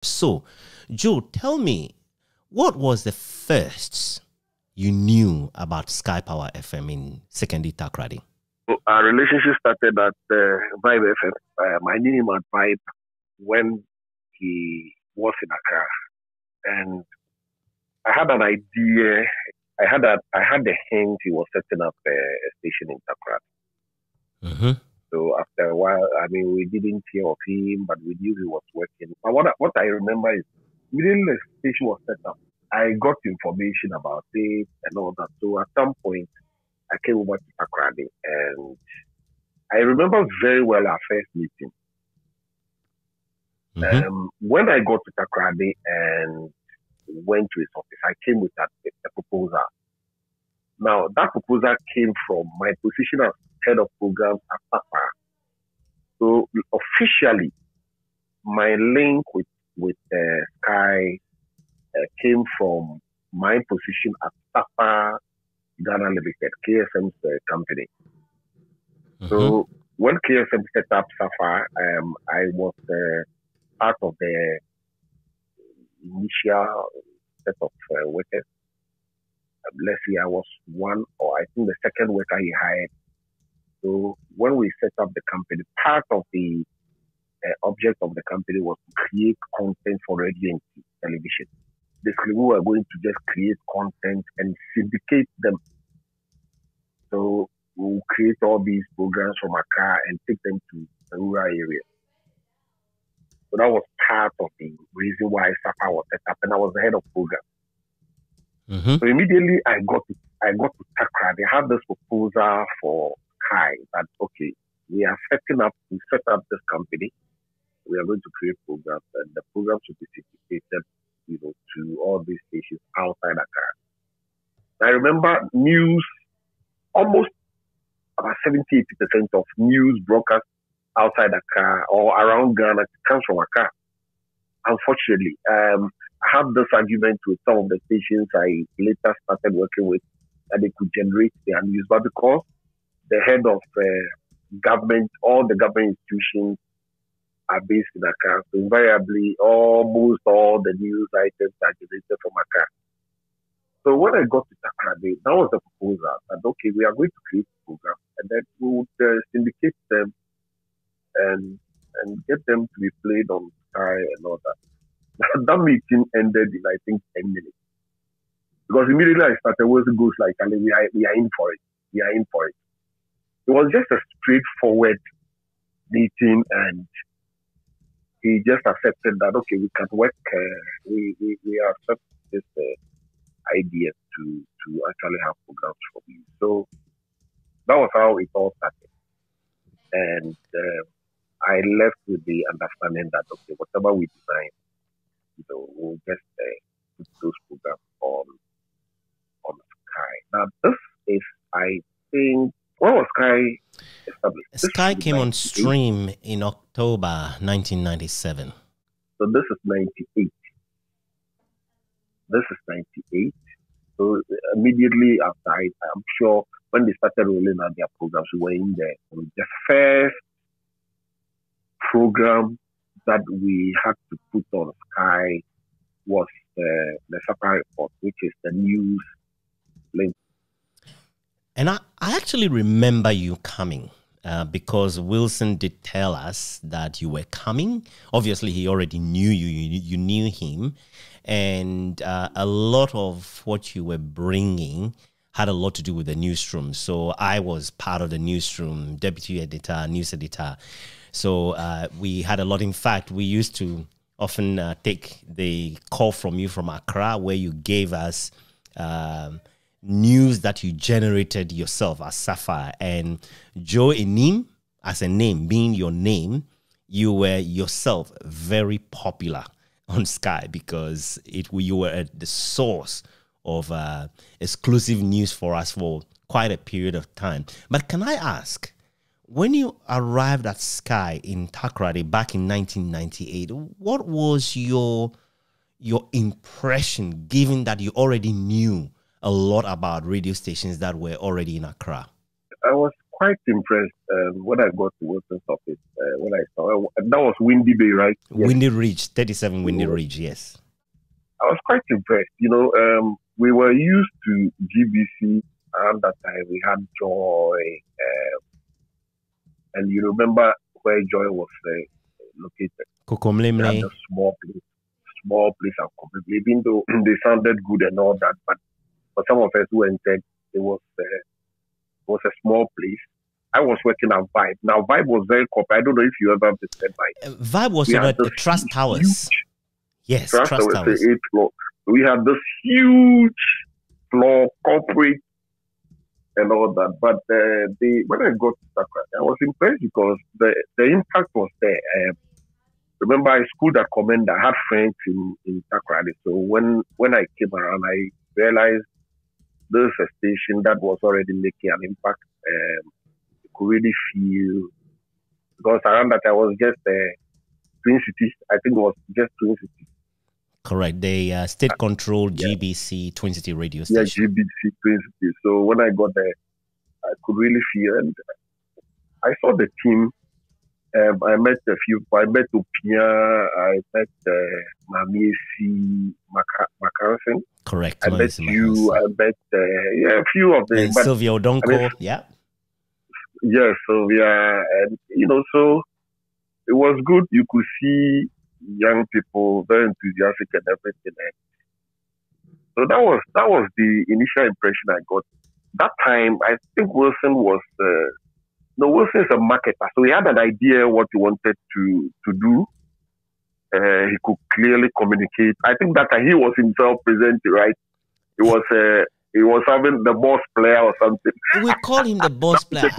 So, Joe, tell me, what was the first you knew about Skyy Power FM in secondary Takoradi? Our relationship started at Vibe FM. I knew him at Vibe when he was in Accra, and I had an idea. I had the hint he was setting up a station in Takoradi. Mm-hmm. So after a while, we didn't hear of him, but we knew he was working. But what I remember is, immediately the station was set up, I got information about it and all that. So at some point, I came over to Takoradi, and I remember very well our first meeting. Mm-hmm. When I got to Takoradi and went to his office, I came with a proposal. Now, that proposal came from my position as head of programs at Sapphire. So officially, my link with Skyy came from my position at Sapphire Ghana Limited, KSM's company. Mm-hmm. So when KSM set up Sapphire, I was part of the initial set of workers. Let's see, I was one, or I think the second worker he hired. So when we set up the company, part of the object of the company was to create content for radio and television. Basically, we were going to just create content and syndicate them. So we'll create all these programs from Accra and take them to the rural areas. So that was part of the reason why Sapphire was set up, and I was the head of program. Mm-hmm. So immediately I got to Takoradi. They had this proposal for Skyy that, okay, we set up this company. We are going to create programs, and the programs should be syndicated, to all these stations outside Accra. I remember news, almost about 70-80% of news broadcast outside Accra or around Ghana comes from Accra. Unfortunately, I have this argument with some of the stations I later started working with, that they could generate their news, but because the head of government, all the government institutions are based in Accra, so invariably almost all the news items are generated from Accra. So when I got to Takoradi, that was the proposal that, okay, we are going to create a program, and then we would syndicate them and get them to be played on Skyy and all that. That meeting ended in, I think, 10 minutes. Because immediately I started, it goes like, we are in for it. We are in for it. It was just a straightforward meeting, and he just accepted that, okay, we can work, we accept this idea to actually have programs for you. So that was how it all started. And I left with the understanding that, okay, whatever we design, we'll just put those programs on Skyy. Now, this is, I think, when was Skyy established? Skyy came on stream in October 1997. So this is 98. This is 98. So immediately after, I'm sure when they started rolling out their programs, we were in there. The first program that we had to put on Skyy was the Sapphire Report, which is the news link. And I actually remember you coming because Wilson did tell us that you were coming. Obviously, he already knew you. You knew him. And a lot of what you were bringing had a lot to do with the newsroom. So I was part of the newsroom, deputy editor, news editor. So we had a lot. In fact, we used to often take the call from you from Accra, where you gave us news that you generated yourself as Sapphire. And Joe Anim, as a name, being your name, you were yourself very popular on Skyy because you were at the source of exclusive news for us for quite a period of time. But can I ask, when you arrived at Skyy in Takoradi back in 1998, what was your impression, given that you already knew a lot about radio stations that were already in Accra? I was quite impressed when I got to Wilson's office. When I saw that was Windy Bay, right? Yes. Windy Ridge, 37 Windy Ridge, yes. I was quite impressed. We were used to GBC, and that time we had Joy, and you remember where Joy was located. Kokomlemle. A small place, even though they sounded good and all that, but for some of us who entered, it was a small place. I was working at Vibe. Now, Vibe was very corporate. I don't know if you ever visited Vibe. Vibe was at the Trust Towers. Yes, Trust Towers. 8th floor. We had this huge floor, corporate, and all that. But when I got to Sakra, I was impressed because the impact was there. Remember, I schooled at Commander. I had friends in Takrady. So when I came around, I realized there's a station that was already making an impact. You could really feel, because around that I was just Twin Cities. I think it was just Twin Cities. Correct. The state-controlled GBC Twin City radio station. Yeah, GBC Twin Cities. So when I got there, I could really feel, and I saw the team. I met a few. I met Opia. I met Mamiesi Macarson. Correct. I met you. I met a few of them. And Sylvia Odonko. Yeah. Yeah, Sylvia, and so it was good. You could see young people very enthusiastic and everything. So that was the initial impression I got. That time, I think Wilson was. Wilson is a marketer, so he had an idea what he wanted to do. He could clearly communicate. I think that he was himself presenting, right? He was having the boss player or something. We call him the boss player.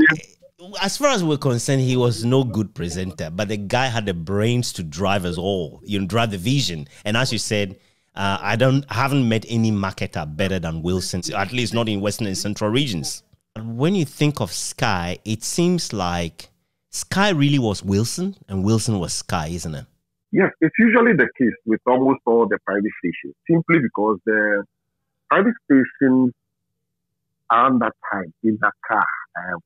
As far as we're concerned, he was no good presenter, but the guy had the brains to drive us all. Drive the vision. And as you said, I haven't met any marketer better than Wilson, at least not in Western and Central regions. When you think of Skyy, it seems like Skyy really was Wilson and Wilson was Skyy, isn't it? Yes, it's usually the case with almost all the private stations, simply because the private stations around that time in Dakar,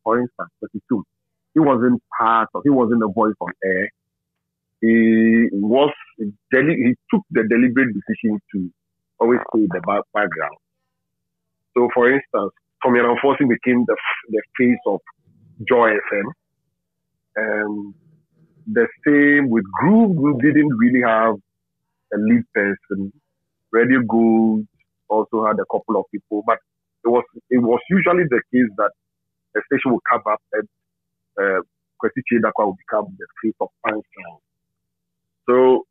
for instance, 32, he wasn't a voice on air. He took the deliberate decision to always stay in the background. So, for instance, Tommy Enforcing became the face of Joy FM. The same with Groove. Groove didn't really have a lead person. Radio Gold also had a couple of people, but it was usually the case that the station would come up and Kwesi Chidakwa would become the face of Punch. So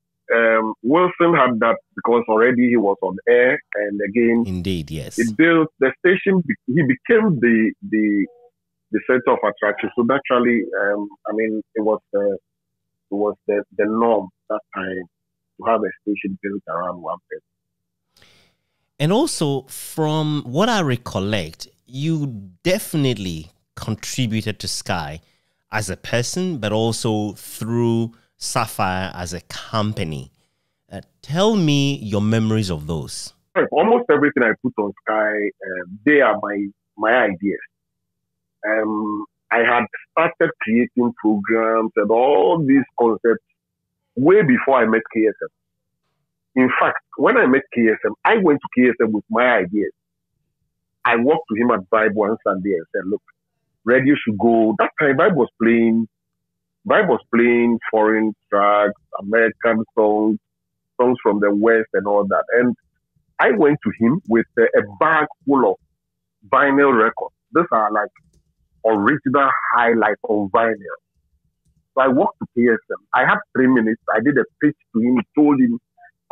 Wilson had that because already he was on air, and again, indeed, yes, it built the station. He became the center of attraction. So naturally, it was the norm that time to have a station built around one person. And also, from what I recollect, you definitely contributed to Skyy as a person, but also through Sapphire as a company. Tell me your memories of those. Almost everything I put on Skyy, they are my ideas. I had started creating programs and all these concepts way before I met KSM. In fact, when I met KSM, I went to KSM with my ideas. I walked to him at Vibe one Sunday and said, look, radio should go. That time Vibe was playing foreign tracks, American songs from the West and all that. And I went to him with a bag full of vinyl records. These are like original highlights on vinyl. So I walked to KSM. I had 3 minutes. I did a pitch to him, told him,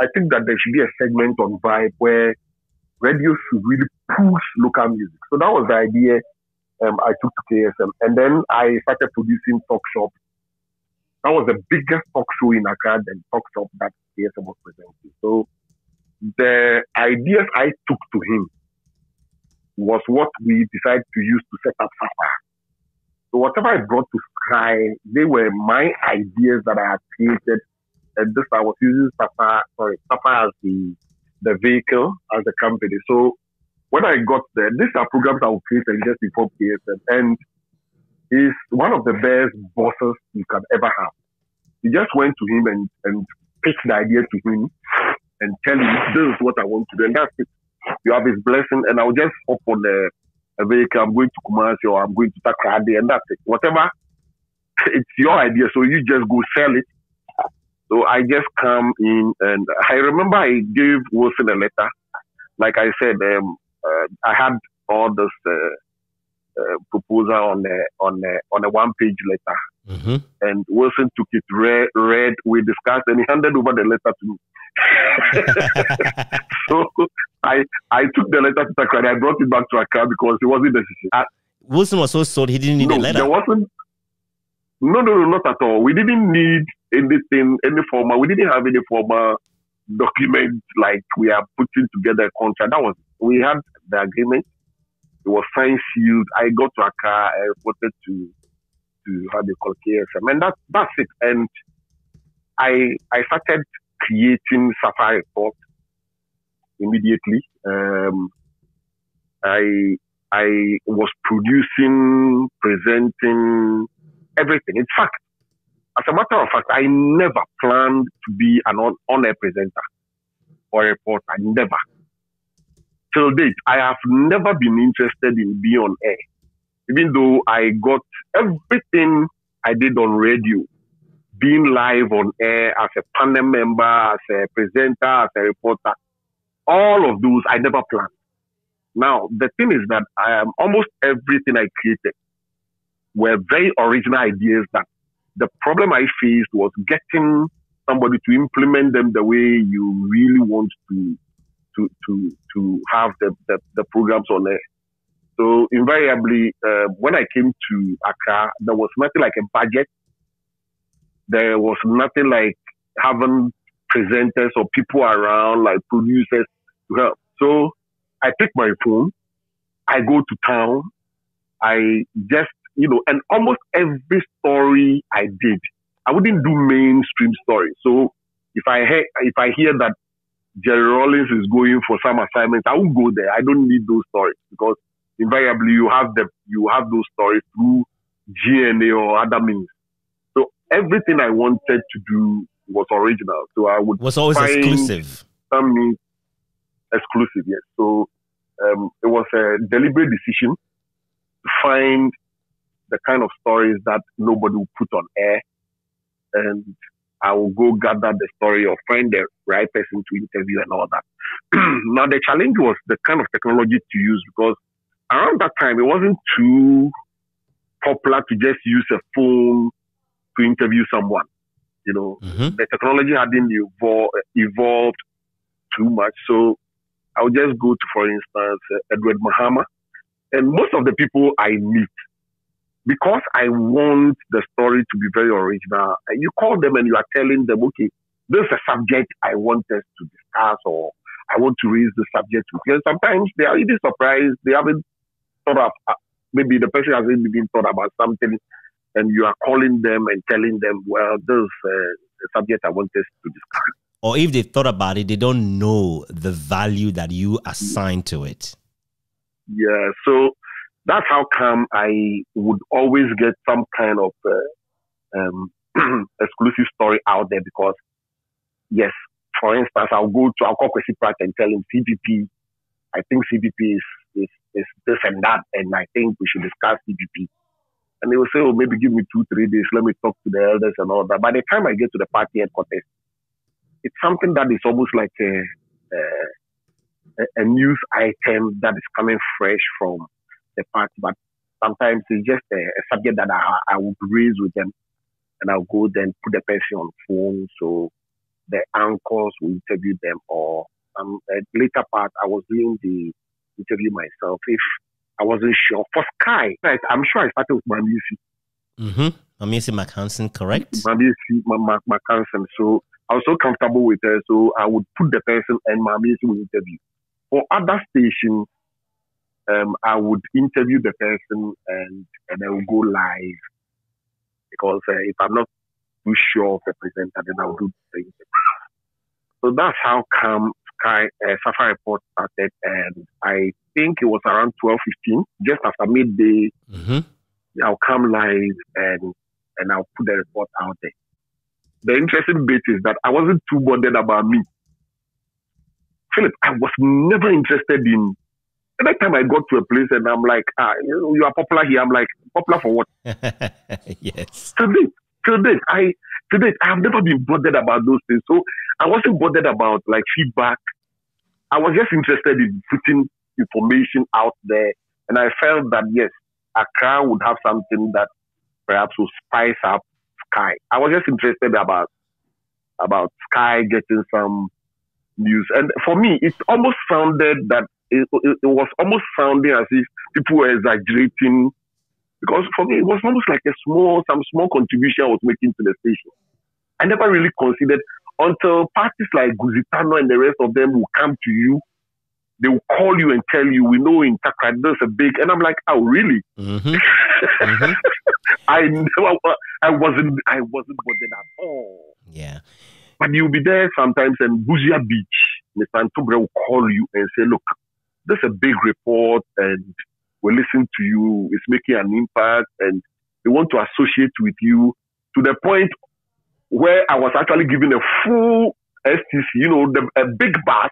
I think that there should be a segment on Vibe where radio should really push local music. So that was the idea I took to KSM. And then I started producing Talk Shop. That was the biggest talk show in Accra and Talk Shop that KSM was presenting. So the ideas I took to him was what we decided to use to set up Sapphire. So whatever I brought to Skyy, they were my ideas that I had created. And this I was using Sapphire as the vehicle, as the company. So when I got there, these are programs I would create just before KSM. And He's one of the best bosses you can ever have. You just went to him and pitched the idea to him and tell him, this is what I want to do. And that's it. You have his blessing, and I'll just hop on a vehicle. I'm going to Kumasi or I'm going to Takrady, and that's it. Whatever, it's your idea. So you just go sell it. So I just come in, and I remember I gave Wilson a letter. Like I said, I had all this proposal on a one-page letter. Mm-hmm. And Wilson took it, read, we discussed, and he handed over the letter to me. So I took the letter to Takrady. I brought it back to Accra because it wasn't necessary. Wilson was so sold he didn't need a letter. There wasn't. No, not at all. We didn't need anything, any formal. We didn't have any formal document like we are putting together a contract. We had the agreement. It was signed, sealed. I got to Accra. I reported to how they call KSM, and that's it. And I started creating Sapphire Report immediately. I was producing, presenting, everything. In fact, as a matter of fact, I never planned to be an on-air presenter or a reporter. Never. Till date, I have never been interested in being on air. Even though I got everything I did on radio, being live on air as a panel member, as a presenter, as a reporter, all of those I never planned. Now, the thing is that almost everything I created were very original ideas that the problem I faced was getting somebody to implement them the way you really want to have the programs on air. So invariably, when I came to Accra, there was nothing like a budget. There was nothing like having presenters or people around, like producers to help. So I pick my phone, I go to town, I just, and almost every story I did, I wouldn't do mainstream stories. So if I hear that Jerry Rollins is going for some assignments, I won't go there. I don't need those stories because invariably you have those stories through GNA or other means. So everything I wanted to do was original. So I would was always exclusive. Some means exclusive, yes. So it was a deliberate decision to find the kind of stories that nobody will put on air, and I will go gather the story or find the right person to interview and all that. Now the challenge was the kind of technology to use, because around that time it wasn't too popular to just use a phone to interview someone. Mm-hmm. The technology hadn't evolved too much. So I would just go to, for instance, Edward Mahama, and most of the people I meet, because I want the story to be very original, you call them and you are telling them, okay, this is a subject I want us to discuss, or I want to raise the subject with you. And sometimes they are really surprised. They haven't thought of, maybe the person hasn't even thought about something, and you are calling them and telling them, well, this is a subject I want us to discuss. Or if they thought about it, they don't know the value that you assign to it. Yeah, so that's how come I would always get some kind of exclusive story out there, because, yes, for instance, I'll call Kwesi Pratt and tell him CPP, I think CPP is this and that, and I think we should discuss CPP. And they will say, oh, maybe give me 2-3 days, let me talk to the elders and all that. By the time I get to the party headquarters, it's something that is almost like a news item that is coming fresh from the party, but sometimes it's just a subject that I would raise with them, and I'll go then put the person on phone, so the anchors will interview them, or later part I was doing the interview myself if I wasn't sure. For Skyy, I'm sure I started with Mamisi. Mm-hmm. Mamisi McHanson, correct? Mamisi McHanson. So I was so comfortable with her, so I would put the person and Mamisi will interview. For other stations, I would interview the person and I will go live, because if I'm not too sure of the presenter, then I'll do the interview. So that's how come Sapphire Report started, and I think it was around 12:15, just after midday. Mm-hmm. I'll come live and I'll put the report out there. The interesting bit is that I wasn't too bothered about me. Philip, I was never interested in. Every time I got to a place and I'm like, you are popular here. I'm like, popular for what? Yes. Till date, I have never been bothered about those things. So I wasn't bothered about like feedback. I was just interested in putting information out there. And I felt that, yes, Accra would have something that perhaps will spice up Skyy. I was just interested about Skyy getting some news. And for me, it almost sounded that it was almost sounding as if people were exaggerating. Because for me, it was almost like some small contribution I was making to the station. I never really considered until parties like Guzitano and the rest of them will come to you. They will call you and tell you, we know in Takra there's a big, and I'm like, oh really? Mm-hmm. Mm-hmm. I wasn't bothered at all. Yeah. But you'll be there sometimes, and Buzia Beach, Mr. Antobre will call you and say, look, there's a big report, and we listen to you. It's making an impact, and they want to associate with you to the point where I was actually given a full STC, a big bus,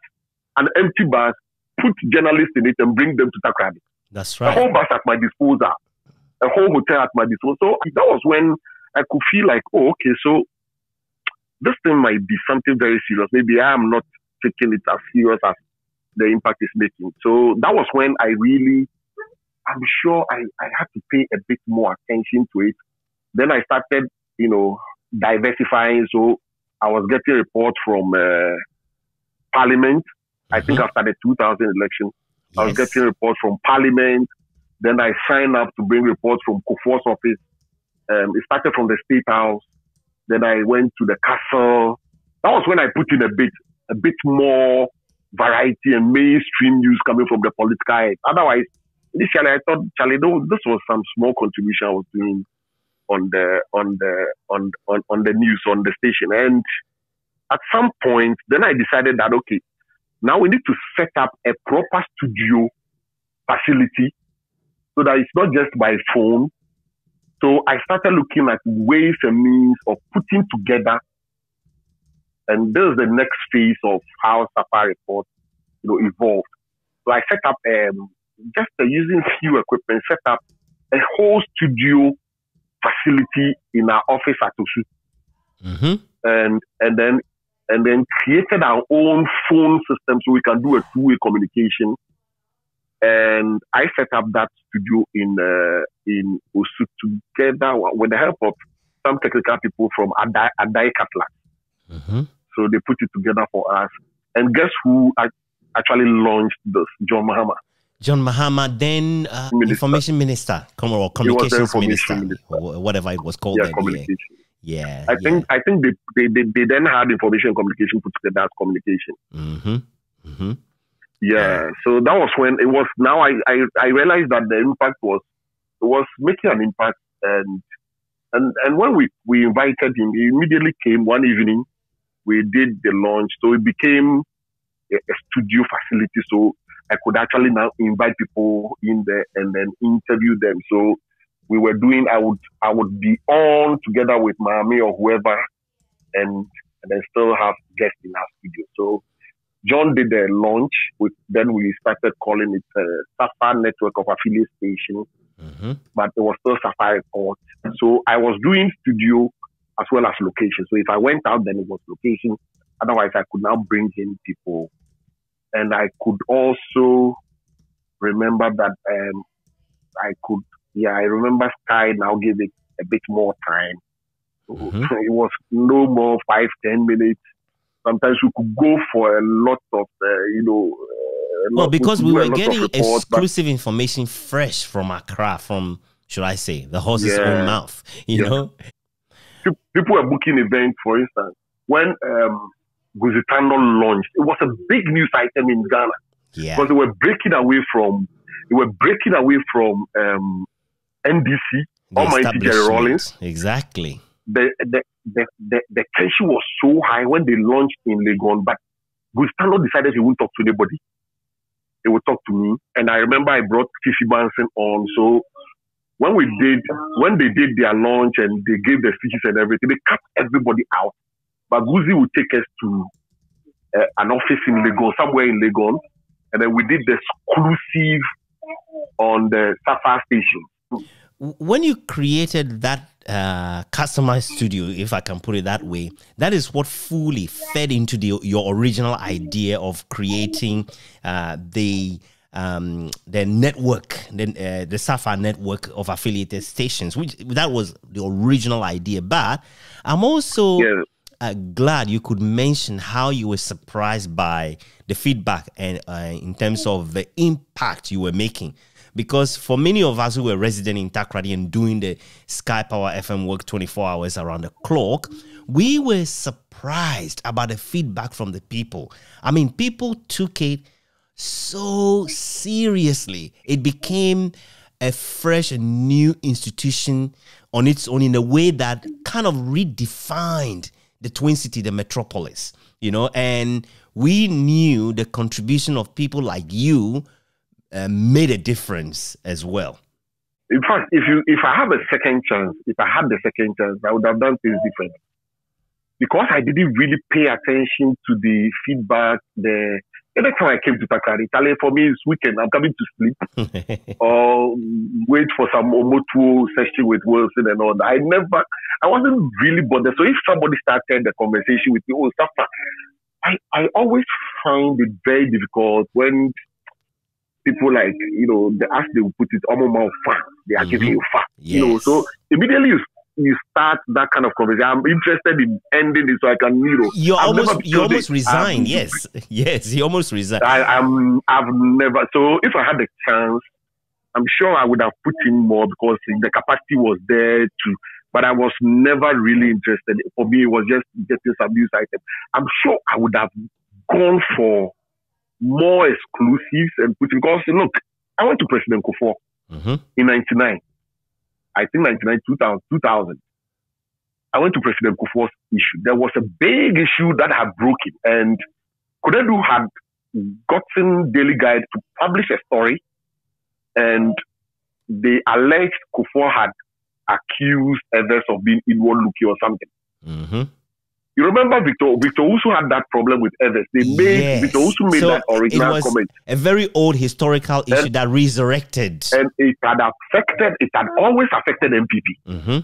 an empty bus, put journalists in it and bring them to Takrady. That's right. A whole bus at my disposal, a whole hotel at my disposal. So that was when I could feel like, oh, okay, so this thing might be something very serious. Maybe I am not taking it as serious as the impact is making. So that was when I'm sure I had to pay a bit more attention to it. Then I started, diversifying. So I was getting reports from Parliament. Mm-hmm. I think after the 2000 election, yes. I was getting reports from Parliament. Then I signed up to bring reports from Kufuor's office. It started from the State House. Then I went to the castle. That was when I put in a bit more variety and mainstream news coming from the political head. Otherwise, initially I thought, Charlie, no, this was some small contribution I was doing on the news, on the station. And at some point, then I decided that, okay, now we need to set up a proper studio facility so that it's not just by phone. So I started looking at ways and means of putting together, and this is the next phase of how Sapphire Report, evolved. So I set up, using few equipment, set up a whole studio facility in our office at Osu. Mm-hmm. And then created our own phone system so we can do a two-way communication. And I set up that studio in Osu together with the help of some technical people from Adai Katla. Mm-hmm. So they put it together for us. And guess who actually launched this? John Mahama. John Mahama, then Information Minister, or Communications Minister, whatever it was called. Yeah, communication. Yeah. I think they then had Information and Communication put together as communication. Mm-hmm. Mm-hmm. Yeah. So that was when it was. Now I realized that the impact was making an impact, and when we invited him, he immediately came one evening. We did the launch, so it became a studio facility. So I could actually now invite people in there and then interview them. So we were doing. I would be on together with Miami or whoever, and then still have guests in our studio. So John did the launch. Then we started calling it Sapphire Network of Affiliate Stations, mm-hmm. but it was still Sapphire Report. So I was doing studio as well as location. So if I went out, then it was location. Otherwise, I could now bring in people. And I could also remember that I remember Skyy now gave it a bit more time. Mm-hmm. It was no more 5-10 minutes. Sometimes we could go for a lot of, because we were getting exclusive information fresh from Accra, from, should I say, the horse's own mouth, you know? People were booking events, for instance. When Guzitano launched, it was a big news item in Ghana. Yeah. Because they were breaking away from NDC, Almighty Jerry Rawlings. Exactly. The tension was so high when they launched in Legon, but Gustavo decided he wouldn't talk to anybody. He would talk to me. And I remember I brought Fifi Banson on. So when they did their launch and they gave the speeches and everything, they cut everybody out. But Guzi would take us to an office in Lagos, somewhere in Lagos, and then we did the exclusive on the Sapphire station. When you created that customized studio, if I can put it that way, that is what fully fed into your original idea of creating the network, the Sapphire network of affiliated stations, which that was the original idea. But I'm also glad you could mention how you were surprised by the feedback and in terms of the impact you were making. Because for many of us who were resident in Takoradi and doing the Skyy Power FM work 24 hours around the clock, we were surprised about the feedback from the people. I mean, people took it so seriously. It became a fresh and new institution on its own in a way that kind of redefined the Twin City, the metropolis, you know, and we knew the contribution of people like you made a difference as well. In fact, if I have a second chance, I would have done things different. Because I didn't really pay attention to the feedback. Every time I came to Takoradi, for me it's weekend. I'm coming to sleep or wait for some Omotu session with Wilson and all that. I wasn't really bothered. So if somebody started the conversation with me, I always found it very difficult when people like, you know, as they will put it, they are giving you fat. Yes. You know, so immediately you start that kind of conversation. I'm interested in ending it so I can, you know. You almost resigned. Yes, you almost resigned. I've never. So if I had the chance, I'm sure I would have put in more because the capacity was there to. But I was never really interested. For me, it was just getting some news items. I'm sure I would have gone for more exclusives and putting. Because look, I went to President Kufuor in '99. I think 99, 2000. I went to President Kufuor's issue. There was a big issue that had broken, and Kodedu had gotten Daily Guide to publish a story, and they alleged Kufuor had accused others of being inward looking or something. You remember Victor also had that problem with others. Victor also made that original comment. A very old historical issue that resurrected. And it had always affected MPP.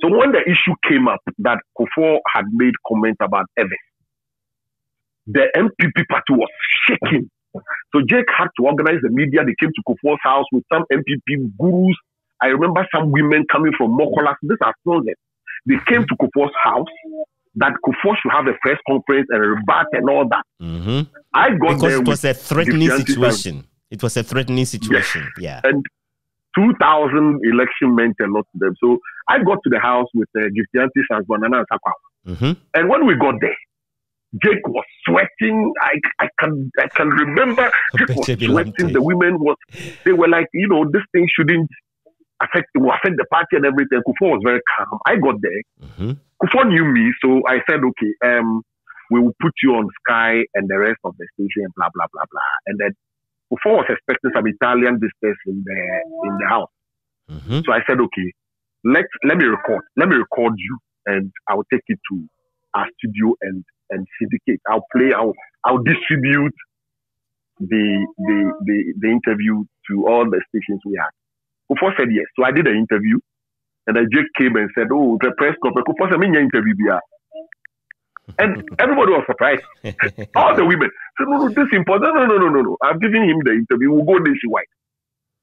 So when the issue came up that Kufuor had made comments about others, the MPP party was shaking. So Jake had to organize the media. They came to Kufuor's house with some MPP gurus. I remember some women coming from Mokola. These are still there. They came to Kufuor's house that Kufuor should have a press conference and a rebut and all that. I got because there it was a threatening situation. It was a threatening situation. Yes. Yeah. And 2000 election meant a lot to them. So I got to the house with Giftianti Sansbanana and Sakwa. And when we got there, Jake was sweating. I can remember Jake was sweating. The women they were like, you know, this thing shouldn't affect the party and everything. Kufuor was very calm. I got there. Kufuor knew me, so I said, okay, we will put you on Skyy and the rest of the station and blah blah blah blah. And then Kufuor was expecting some Italian business in the house. So I said, okay, let me record you, and I'll take it to our studio and syndicate. I'll distribute the interview to all the stations we had. Kufuor said yes. So I did an interview, and then Jake came and said, oh, the press conference. Kufuor said, me interview. And everybody was surprised. All the women said, no, this is important. No. I'm giving him the interview. We'll go nationwide.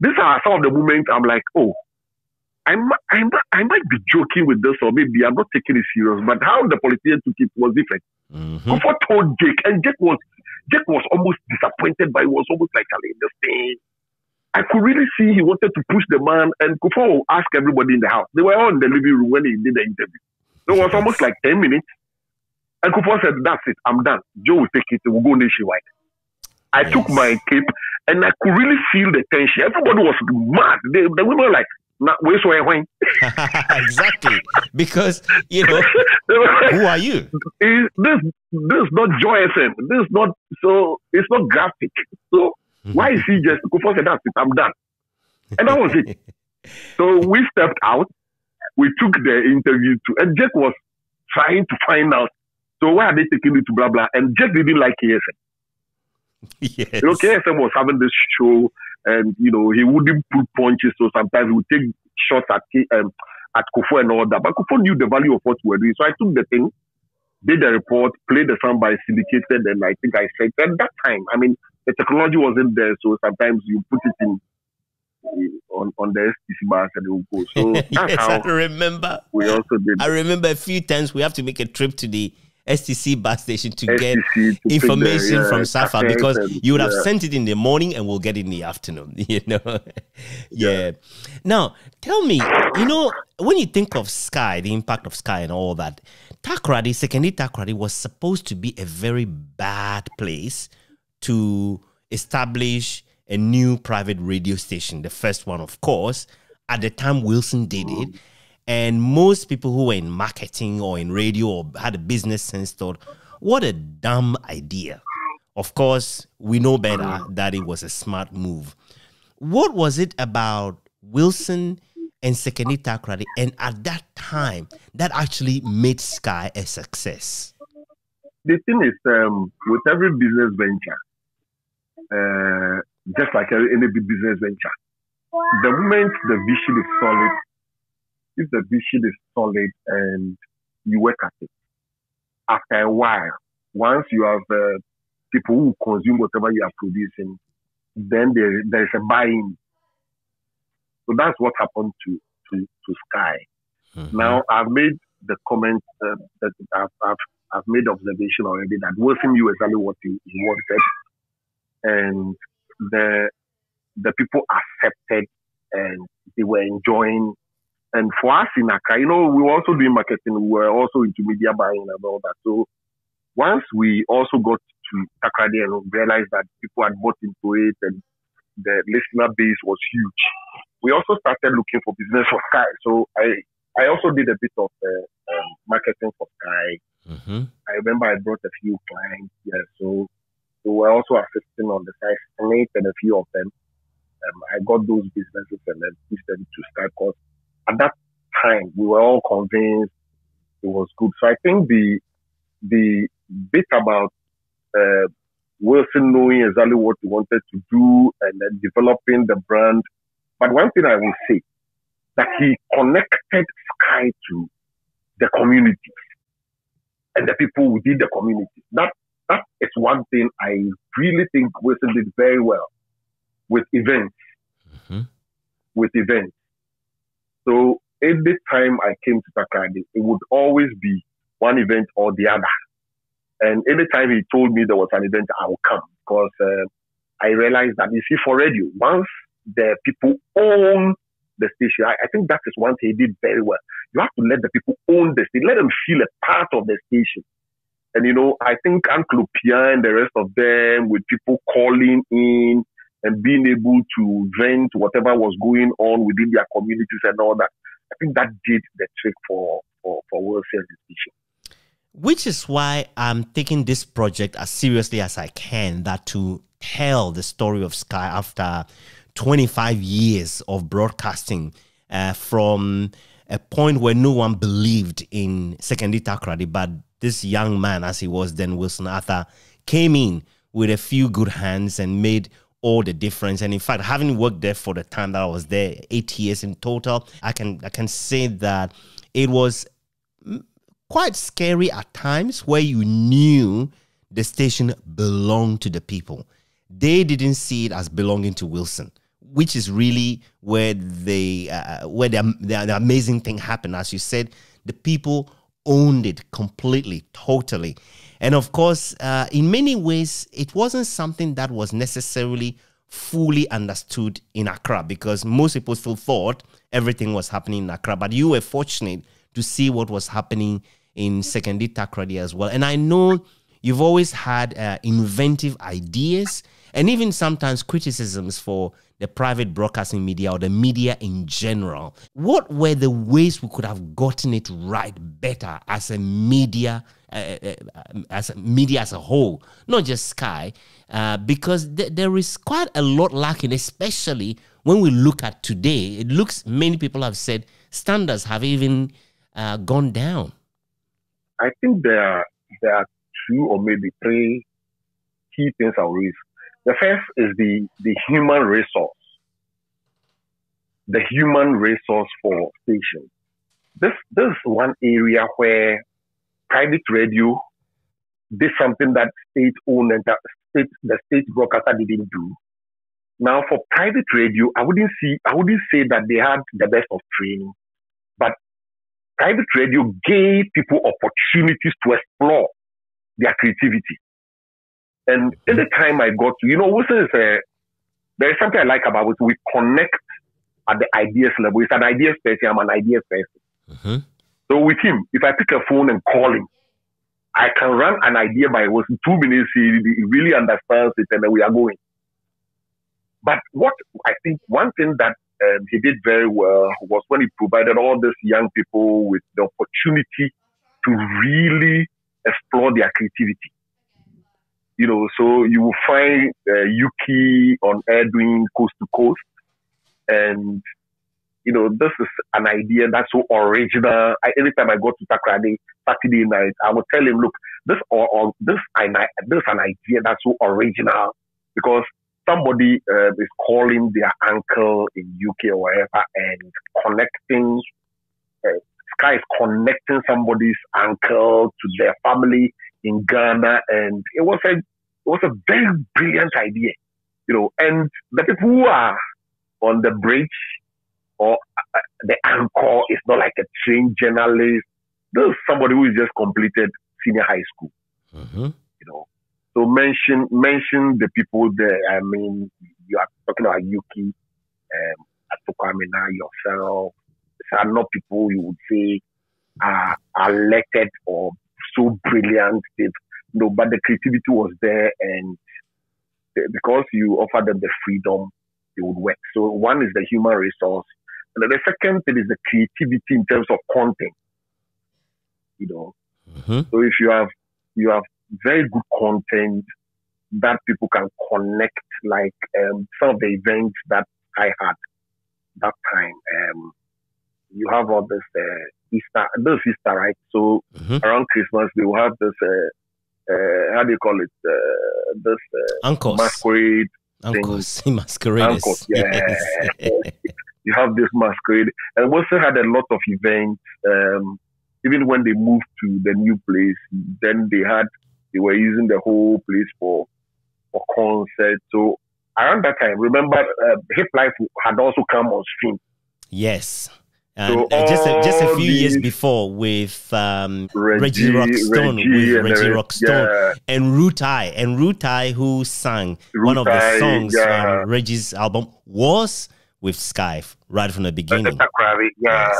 These are some of the moments I'm like, oh, I might be joking with this, or maybe I'm not taking it serious. But how the politician took it was different. Kufuor told Jake, and Jake was almost disappointed, but he was almost like, this thing. I could really see he wanted to push the man, and Kufuor asked everybody in the house. They were all in the living room when he did the interview. So it was almost like 10 minutes. And Kufuor said, that's it, I'm done. Joe will take it, we'll go nationwide. I took my cape, and I could really feel the tension. Everybody was mad. The women were like, where's why? Exactly. Because, you know, who are you? This is not Joy FM. This is not, so it's not graphic. So why is he just, Kufuor said, that's it, I'm done. And that was it. So we stepped out. We took the interview and Jack was trying to find out. So why are they taking it to blah blah? And Jack didn't like KSM. Yes. You know, KSM was having this show, and he wouldn't pull punches. So sometimes he would take shots at Kofo and all that. But Kofo knew the value of what we were doing. So I took the thing, did the report, played the soundbite, syndicated, and I think I said at that time, I mean, the technology wasn't there, so sometimes you put it in on the STC bars and it will go. So that's yes, how I remember. We also did. I remember a few times we have to make a trip to the STC bus station to STC, get to information from Sapphire, because you would have yeah. sent it in the morning and we'll get it in the afternoon, Yeah. Now, tell me, when you think of Skyy, the impact of Skyy and all that, Takoradi, Sekondi Takoradi was supposed to be a very bad place to establish a new private radio station, the first one, of course. At the time Wilson did it, and most people who were in marketing or in radio or had a business sense thought, what a dumb idea. Of course, we know better that it was a smart move. What was it about Wilson and Sekondi Takoradi, and at that time, that actually made Skyy a success? The thing is, with every business venture, just like any big business venture, the moment the vision is solid, if the vision is solid and you work at it, after a while, once you have people who consume whatever you are producing, then there is a buy-in. So that's what happened to Skyy. Mm-hmm. Now, I've made the comment that I've made observation already that Wilson knew exactly what he wanted, and the people accepted and they were enjoying. And for us in Accra, we were also doing marketing. We were also into media buying and all that. So once we also got to Takoradi and realized that people had bought into it and the listener base was huge, we also started looking for business for Skyy. So I also did a bit of marketing for Skyy. Mm-hmm. I remember I brought a few clients. Yeah, so we're also assisting on the side, and a few of them. I got those businesses and then pushed them to Skyy, because at that time we were all convinced it was good. So I think the bit about Wilson knowing exactly what he wanted to do and then developing the brand. But one thing I will say, that he connected Skyy to the communities and the people within the community. That is one thing I really think Wilson did very well with events. Mm-hmm. With events. So every time I came to Takoradi, it would always be one event or the other. And anytime he told me there was an event, I would come, because I realized that, you see, for radio, once the people own the station, I think that is one thing he did very well. You have to let the people own the station, let them feel a part of the station. And, I think Uncle Pia and the rest of them, with people calling in and being able to vent whatever was going on within their communities and all that, I think that did the trick for Wilson station. Which is why I'm taking this project as seriously as I can, that to tell the story of Skyy after 25 years of broadcasting, from a point where no one believed in Sekondi Takoradi, but this young man, as he was then, Wilson Arthur, came in with a few good hands and made all the difference. And in fact, having worked there for the time that I was there, 8 years in total, I can say that it was quite scary at times, where you knew the station belonged to the people. They didn't see it as belonging to Wilson, which is really where the amazing thing happened. As you said, the people owned it completely, totally. And of course, in many ways, it wasn't something that was necessarily fully understood in Accra, because most people still thought everything was happening in Accra. But you were fortunate to see what was happening in Sekondi Takoradi as well. And I know you've always had inventive ideas, and even sometimes criticisms for the private broadcasting media or the media in general. What were the ways we could have gotten it right better as a media, as a whole, not just Skyy, because there is quite a lot lacking, especially when we look at today. It looks, many people have said, standards have even gone down. I think there are two or maybe three key things I'll raise. The first is the human resource. The human resource for stations. This is one area where private radio did something that state-owned and the state broadcaster didn't do. Now, for private radio, I wouldn't say that they had the best of training, but private radio gave people opportunities to explore their creativity. And any time I got to, Wilson is there is something I like about it. We connect at the ideas level. It's an ideas person. I'm an ideas person. Mm-hmm. So with him, if I pick a phone and call him, I can run an idea by 2 minutes. He really understands it, and then we are going. But what I think one thing that he did very well was when he provided all these young people with the opportunity to really explore their creativity. So you will find Yuki on air doing Coast to Coast. And, this is an idea that's so original. Anytime I go to Takrady Saturday night, I will tell him, look, this is an idea that's so original, because somebody is calling their uncle in UK or wherever and connecting, Skyy is connecting somebody's uncle to their family in Ghana, and it was a very brilliant idea, and the people who are on the bridge or the anchor is not like a trained journalist. This is somebody who is just completed senior high school, So mention the people there. I mean, you are talking about Yuki, Atokwamina, yourself. These are not people you would say are elected or so brilliant. But the creativity was there, and because you offer them the freedom, they would work. So one is the human resource, and then the second thing is the creativity in terms of content. So if you have very good content that people can connect, like some of the events that I had that time. You have all this Easter, right? So around Christmas, they will have this, how do you call it? This masquerade. Uncles, masquerade. Uncles, yeah. You have this masquerade. And we also had a lot of events. Even when they moved to the new place, then they were using the whole place for concerts. So around that time, remember, Hip Life had also come on stream. Yes. And so just a few years before with Reggie Rockstone, and Rutai, who sang one of the songs on Reggie's album, was with Skyy right from the beginning. Yes.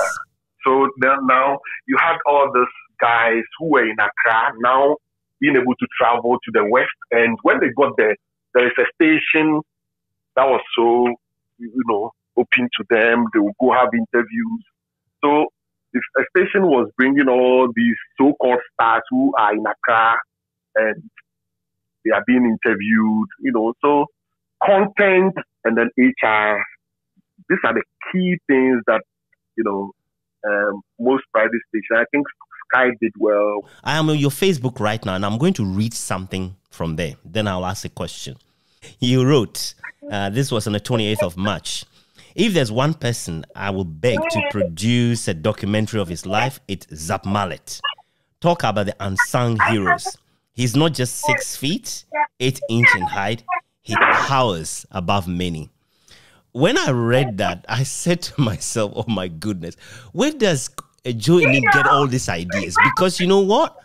So then now you had all these guys who were in Accra now being able to travel to the west, and when they got there, there is a station that was so open to them. They would go have interviews. So if a station was bringing all these so-called stars who are in Accra and they are being interviewed, so content and then HR, these are the key things that, most private stations, I think Skyy did well. I am on your Facebook right now, and I'm going to read something from there. Then I'll ask a question. You wrote, this was on the 28th of March. If there's one person I will beg to produce a documentary of his life, it's Zap Mallet. Talk about the unsung heroes. He's not just 6 feet, 8 inches in height. He towers above many. When I read that, I said to myself, oh my goodness, where does Joe Anim get all these ideas? Because you know what?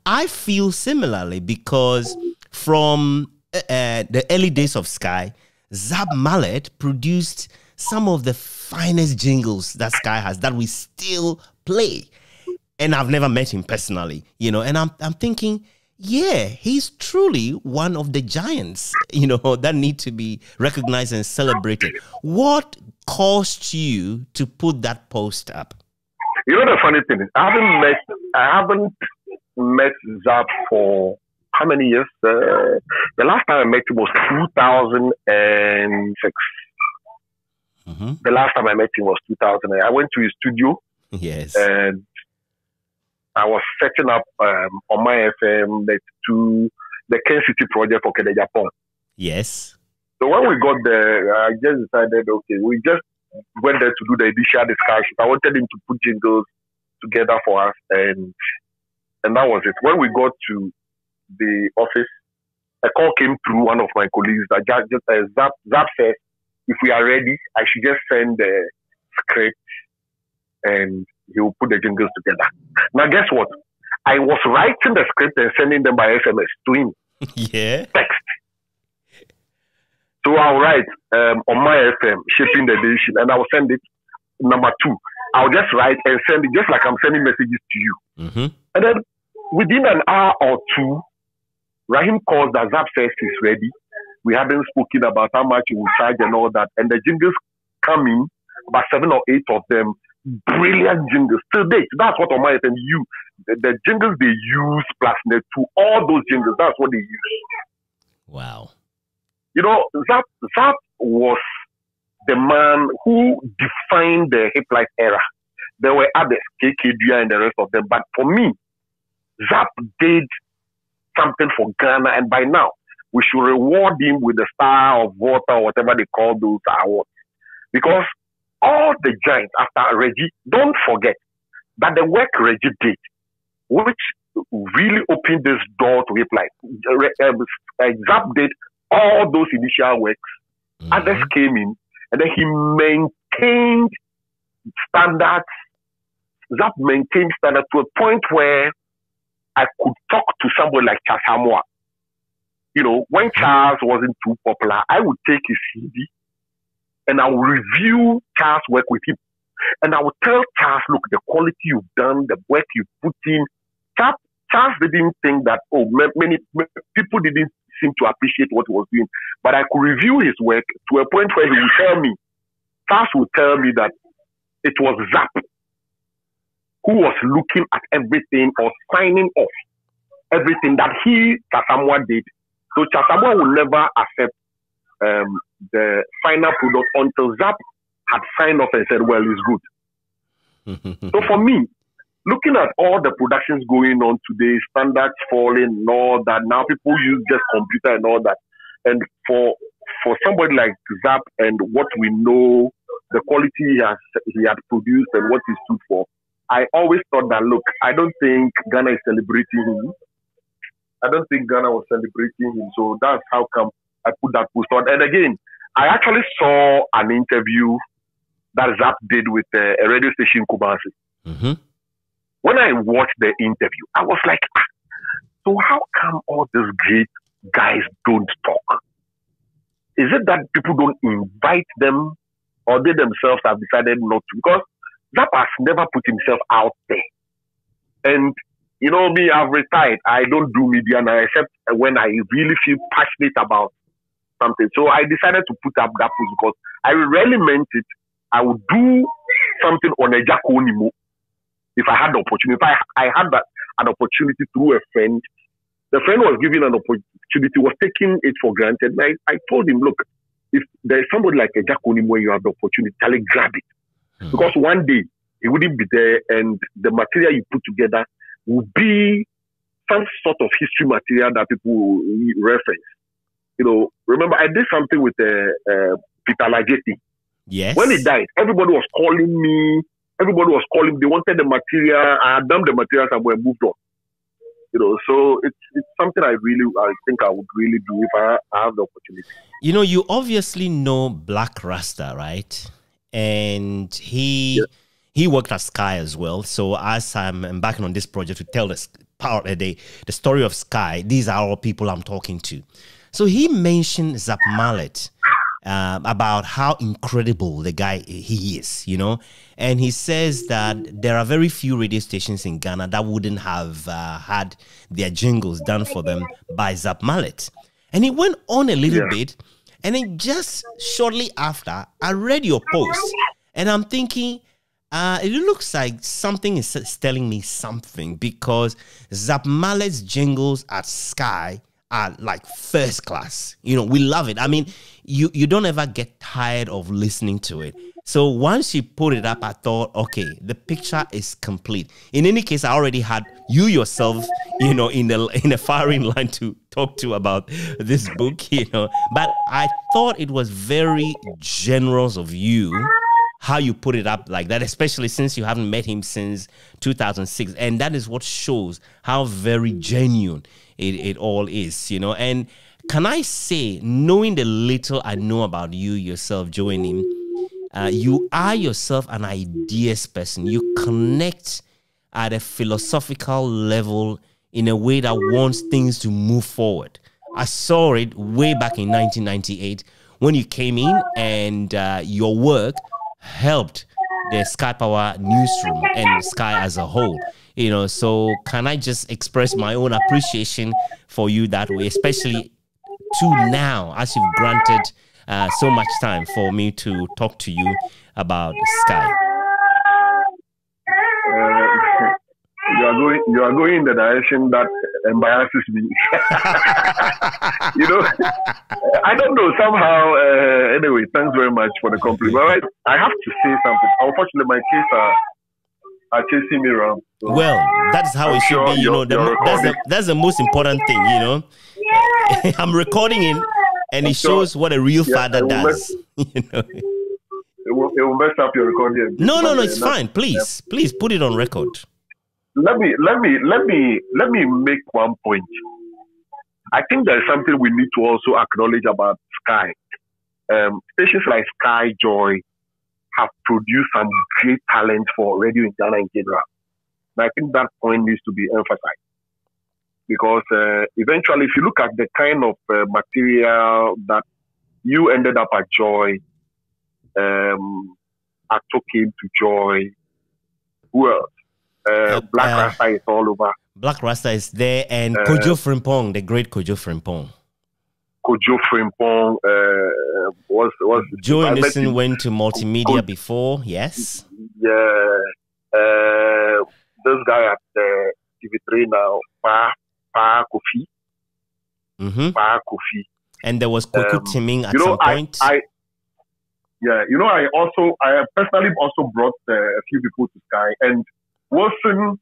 I feel similarly, because from the early days of Skyy, Zap Mallet produced some of the finest jingles that Skyy has that we still play. And I've never met him personally, and I'm thinking, Yeah, he's truly one of the giants, that need to be recognized and celebrated. What caused you to put that post up? The funny thing is, I haven't met Zap for how many years? The last time I met him was 2006. Mm-hmm. The last time I met him was 2000. I went to his studio. Yes. And I was setting up on my FM to the Ken City project for Kede Japan. Yes. So when we got there, I just decided, okay, we just went there to do the initial discussion. I wanted him to put jingles together for us, and that was it. When we got to the office, a call came through one of my colleagues that Zap said, if we are ready, I should just send the script and he will put the jingles together. Now, guess what? I was writing the script and sending them by SMS to him. Yeah. Text. So I'll write on my FM, shipping the edition, and I will send it. Number 2, I'll just write and send it just like I'm sending messages to you. Mm-hmm. And then within an hour or two, Rahim calls that Zap says he's ready. We hadn't spoken about how much he will charge and all that. And the jingles come in, about 7 or 8 of them. Brilliant jingles. Till date, that's what on my FM the jingles they use plus net to all those jingles, that's what they use. Wow. Zap was the man who defined the hip life era. There were others, KKDA and the rest of them. But for me, Zap did something for Ghana, and by now, we should reward him with the Star of Water or whatever they call those awards. Because all the giants after Reggie, don't forget that the work Reggie did, which really opened this door to hip life. Zap did all those initial works. Mm-hmm. Others came in, and then he maintained standards. Zap maintained standards to a point where I could talk to somebody like Charles Samoa. When Charles wasn't too popular, I would take his CD and I will review Charles' work with him. And I will tell Charles, look, the quality you've done, the work you put in. Charles didn't think that, many people didn't seem to appreciate what he was doing. But I could review his work to a point where Charles would tell me that it was Zap who was looking at everything or signing off everything that Chasamwa did. So Chasamwa will never accept the final product until Zap had signed off and said, well, it's good. So for me, looking at all the productions going on today, standards falling and all that, now people use just computer and all that. And for somebody like Zap and what we know, the quality he had produced and what he stood for, I always thought that, look, I don't think Ghana is celebrating him. I don't think Ghana was celebrating him. So that's how come I put that post on. And again, I actually saw an interview that Zap did with a radio station in Kumasi. Mm-hmm. When I watched the interview, I was like, so how come all these great guys don't talk? Is it that people don't invite them, or they themselves have decided not to? Because Zap has never put himself out there. And me, I've retired. I don't do media now except when I really feel passionate about something. So I decided to put up that post because I really meant it. I would do something on a Jakonimo if I had the opportunity. If I had an opportunity through a friend. The friend was given an opportunity, was taking it for granted. And I told him, look, if there's somebody like a Jakonimo where you have the opportunity, Charlie, grab it. Mm-hmm. Because one day he wouldn't be there and the material you put together will be some sort of history material that people will reference. Remember I did something with Peter Lajeti. Yes. When he died, everybody was calling me. Everybody was calling. They wanted the material. I had done the material somewhere and moved on. So it's something I think I would really do if I have the opportunity. You obviously know Black Rasta, right? And he worked at Skyy as well. So as I'm embarking on this project to tell the story of Skyy, these are all people I'm talking to. So he mentioned Zap Mallet about how incredible the guy he is, you know. And he says that there are very few radio stations in Ghana that wouldn't have had their jingles done for them by Zap Mallet. And he went on a little bit, and then just shortly after, I read your post, and I'm thinking, it looks like something is telling me something, because Zap Mallet's jingles at Skyy are like first class. You know, we love it. I mean, you don't ever get tired of listening to it. So once you put it up, I thought, okay, the picture is complete. In any case, I already had you yourself, you know, in the firing line to talk to about this book, you know. But I thought it was very generous of you how you put it up like that, especially since you haven't met him since 2006. And that is what shows how very genuine it all is, you know. And can I say, knowing the little I know about you yourself, Joe Anim, you are yourself an ideas person. You connect at a philosophical level in a way that wants things to move forward. I saw it way back in 1998 when you came in, and your work helped the Skyy Power newsroom and Skyy as a whole. You know, so can I just express my own appreciation for you that way, especially to now, as you've granted so much time for me to talk to you about Skyy. You are going in the direction that embarrasses me. You know, I don't know, somehow. Anyway, thanks very much for the compliment. All right, I have to say something. Unfortunately, my kids are chasing me around. So well, that's how it should be. You know, that's the most important thing. You know, I'm recording it, and it shows what a real father does. You know, it will mess up your recording. No, it's fine. Please put it on record. Let me make one point. I think there's something we need to also acknowledge about Skyy. Stations like Skyy Joy have produced some great talent for radio in Ghana in general. And I think that point needs to be emphasized. Because eventually, if you look at the kind of material that you ended up at Joy, I took him to Joy, who else? Black Rasta is all over. Black Rasta is there, and Kojo Frimpong, the great Kojo Frimpong. Kojo Frimpong was Joe Anderson went to multimedia before, yes. Yeah, this guy at TV3 now, Pa Kofi. Pa Kofi. And there was Koku Timing at some point. I personally also brought a few people to Skyy, and Wilson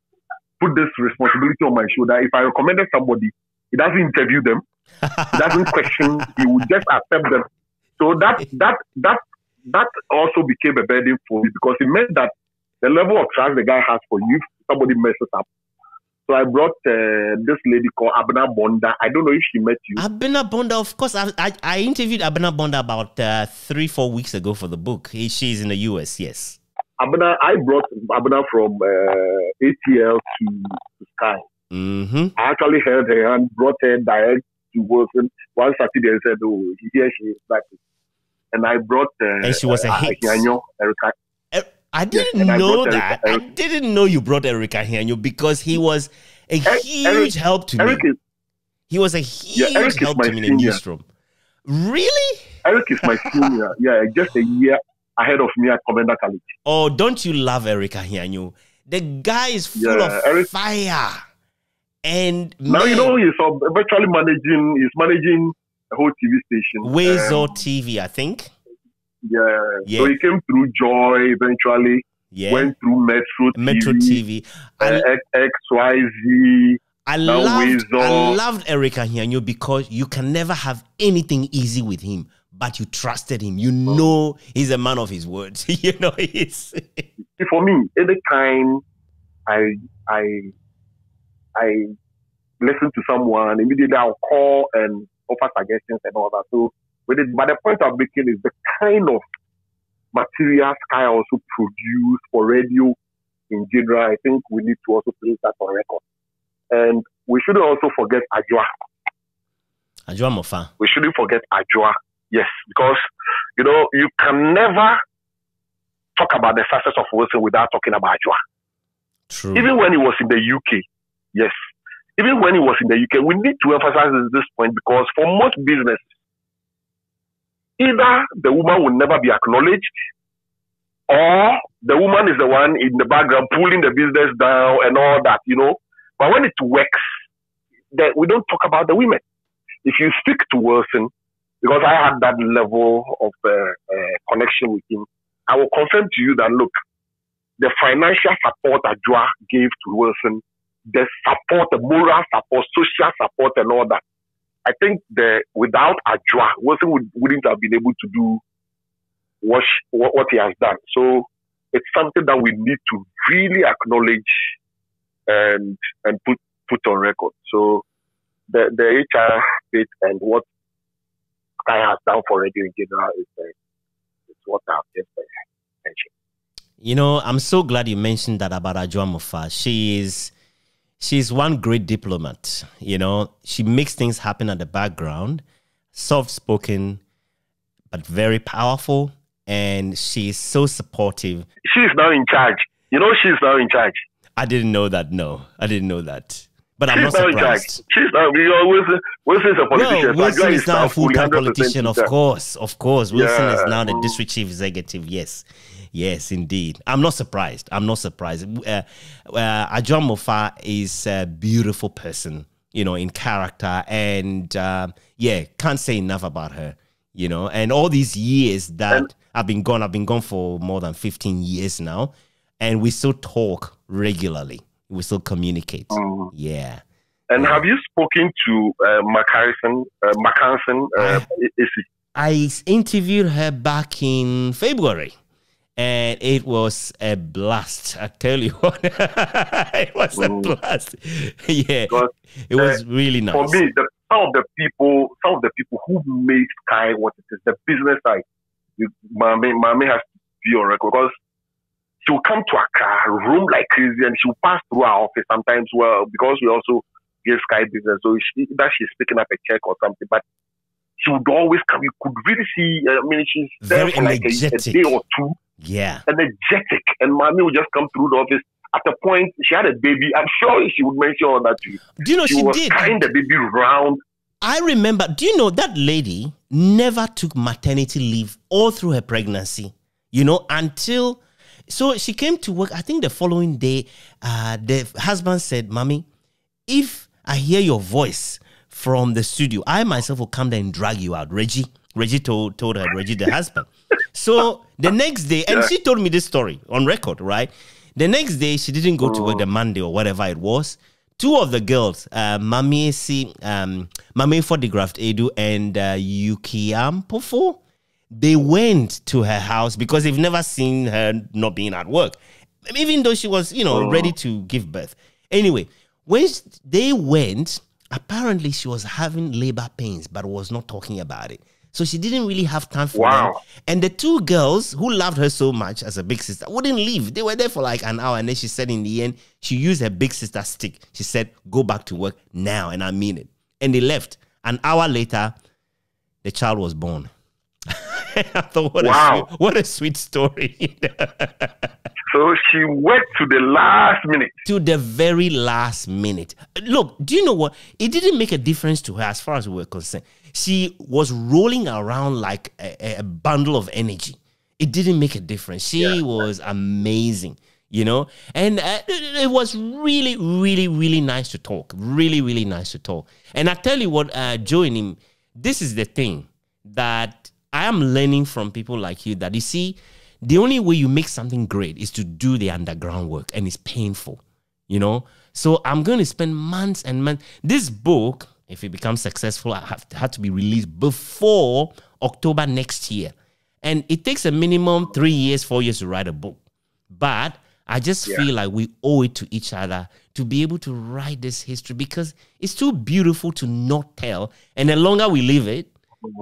put this responsibility on my shoulder. If I recommended somebody, he doesn't interview them, he doesn't question, he would just accept them. So that also became a burden for me, because it meant that the level of trust the guy has for you, if somebody messes up. So I brought this lady called Abena Bonda. I don't know if she met you. Abena Bonda, of course. I interviewed Abena Bonda about 3-4 weeks ago for the book. She's in the US, yes. Abena, I brought Abena from ATL to Skyy. I actually held her hand, brought her direct to Wilson. One Saturday and said, "Oh, here she is back." And I brought and she was a hit. Erica. I didn't know that. I didn't know you brought Erica Hianyo, because he was a huge help to me. He was a huge help to me in the newsroom. Really? Eric is my senior. Yeah, just a year ahead of me at Commander College. Oh, don't you love Erica Hianyo? The guy is full of fire. And now, you know, he's virtually managing a whole TV station. Wezo TV, I think. Yeah. So he came through Joy eventually. Yeah. Went through Metro TV. XYZ. I loved Erica Hianyo, because you can never have anything easy with him, but you trusted him. You know he's a man of his words. You know, he's for me, anytime I listen to someone, immediately I'll call and offer suggestions and all that. So but the point I'm making is the kind of material Skyy also produce for radio in general. I think we need to also place that on record. And we shouldn't also forget Ajwa. Ajwa Mofa. We shouldn't forget Ajwa. Yes, because You know, you can never talk about the success of Wilson without talking about Joa. True. Even when he was in the UK, yes. Even when he was in the UK, we need to emphasize this point because for most businesses, either the woman will never be acknowledged or the woman is the one in the background pulling the business down and all that, you know. But when it works, we don't talk about the women. If you speak to Wilson, because I had that level of connection with him, I will confirm to you that, look, the financial support that Joa gave to Wilson, the support, the moral support, social support and all that, I think without Joa, Wilson wouldn't have been able to do what he has done. So it's something that we need to really acknowledge and put on record. So the HR bit and what Skyy has done for radio in general is what I've just mentioned. You know, I'm so glad you mentioned that about Adwoa Mofa. She's one great diplomat. You know, she makes things happen at the background, soft-spoken, but very powerful, and she's so supportive. She's now in charge. You know, she's now in charge. I didn't know that. No, I didn't know that. But I'm not surprised. She's now, Wilson's a politician. Well, Wilson is now a full-time politician, of course. Of course. Wilson is now the district chief executive. Yes. Yes, indeed. I'm not surprised. Adwoa Mofa is a beautiful person, you know, in character. And, can't say enough about her, you know. And all these years that I've been gone for more than 15 years now. And we still talk regularly. We still communicate. Yeah. And have you spoken to McCarson? I interviewed her back in February. And it was a blast. I tell you what, it was a blast. Yeah, it was really nice. For me, some of the people who made Skyy what it is, the business side, Mami has to be on record because she will come to Accra, room like crazy, and she will pass through our office sometimes. Well, because we also give Skyy business, so she's picking up a check or something, but she would always come. You could really see. She's very there for like a day or two. Yeah. Energetic. And Mommy would just come through the office. At a point, she had a baby. I'm sure she would mention all that to you. Do you know she was did? Carrying the baby round. I remember. Do you know that lady never took maternity leave all through her pregnancy? You know, until... So she came to work, I think the following day, the husband said, Mommy, if I hear your voice from the studio, I myself will come there and drag you out. Reggie told her, Reggie, the husband. So the next day, and she told me this story on record, right? The next day, she didn't go to work the Monday or whatever it was. Two of the girls, Mami photographed Edu and Yukiam Pofo, they went to her house because they've never seen her not being at work, even though she was, ready to give birth. Anyway, when they went, apparently she was having labor pains, but was not talking about it. So she didn't really have time for them. And the two girls who loved her so much as a big sister wouldn't leave. They were there for like an hour. And then she said in the end, she used her big sister stick. She said, go back to work now. And I mean it. And they left. An hour later, the child was born. I thought, what a sweet story. So she worked to the last minute. To the very last minute. Look, do you know what? It didn't make a difference to her as far as we were concerned. She was rolling around like a bundle of energy. It didn't make a difference. She was amazing, And it was really, really, really nice to talk. Really, really nice to talk. And I tell you what, joining him, this is the thing that I am learning from people like you, that you see, the only way you make something great is to do the underground work, and it's painful, So I'm going to spend months and months. This book, if it becomes successful, had to be released before October next year. And it takes a minimum 3 years, 4 years to write a book. But I just feel like we owe it to each other to be able to write this history, because it's too beautiful to not tell. And the longer we leave it,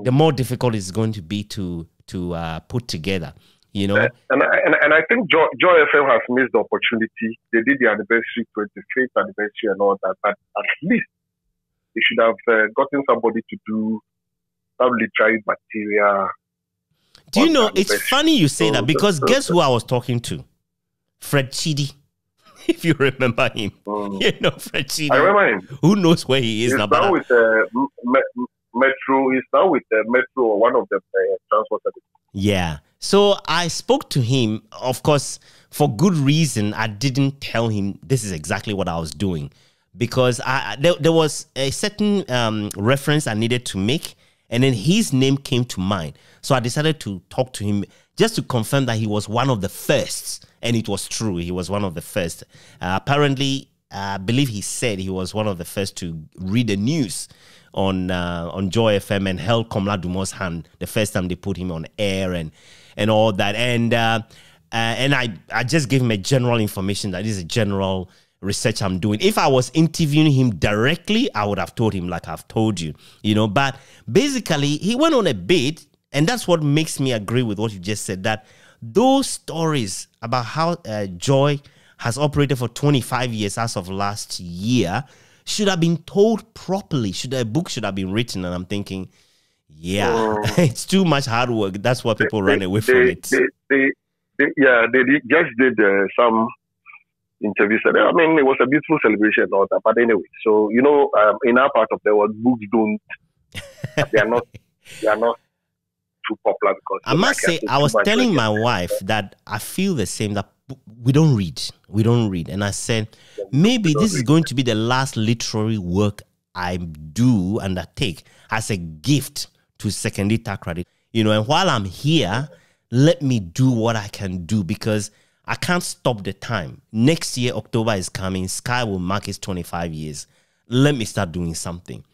the more difficult it's going to be to put together. And I think Joy FM has missed the opportunity. They did the anniversary, 25th anniversary and all that, but at least they should have gotten somebody to do some literary material. Do you know, it's funny you say that, because guess who I was talking to? Fred Chidi. If you remember him. You know Fred Chidi. I remember him. Who knows where he is He's now? now with Metro. He's now with Metro, or one of the transport services. Yeah. So I spoke to him. Of course, for good reason, I didn't tell him this is exactly what I was doing, because there was a certain reference I needed to make, and then his name came to mind. So I decided to talk to him just to confirm that he was one of the first. And it was true. He was one of the first. Apparently, I believe he said he was one of the first to read the news on Joy FM and held Komla Dumo's hand the first time they put him on air and all that. And I just gave him a general information that this is a general research I'm doing. If I was interviewing him directly, I would have told him like I've told you, you know. But basically, he went on a bit, and that's what makes me agree with what you just said, that those stories about how Joy has operated for 25 years as of last year should have been told properly. A book should have been written. And I'm thinking, yeah, it's too much hard work. That's why people run away from it. They just did some interviews. I mean, it was a beautiful celebration and all that. But anyway, so, you know, in our part of the world, books don't, they are not too popular, because I must say, I was telling my wife that I feel the same, that we don't read. And I said, maybe this is going to be the last literary work I do undertake as a gift to secondary credit. You know, and while I'm here, let me do what I can do, because I can't stop the time. Next year, October is coming. Skyy will mark its 25 years. Let me start doing something.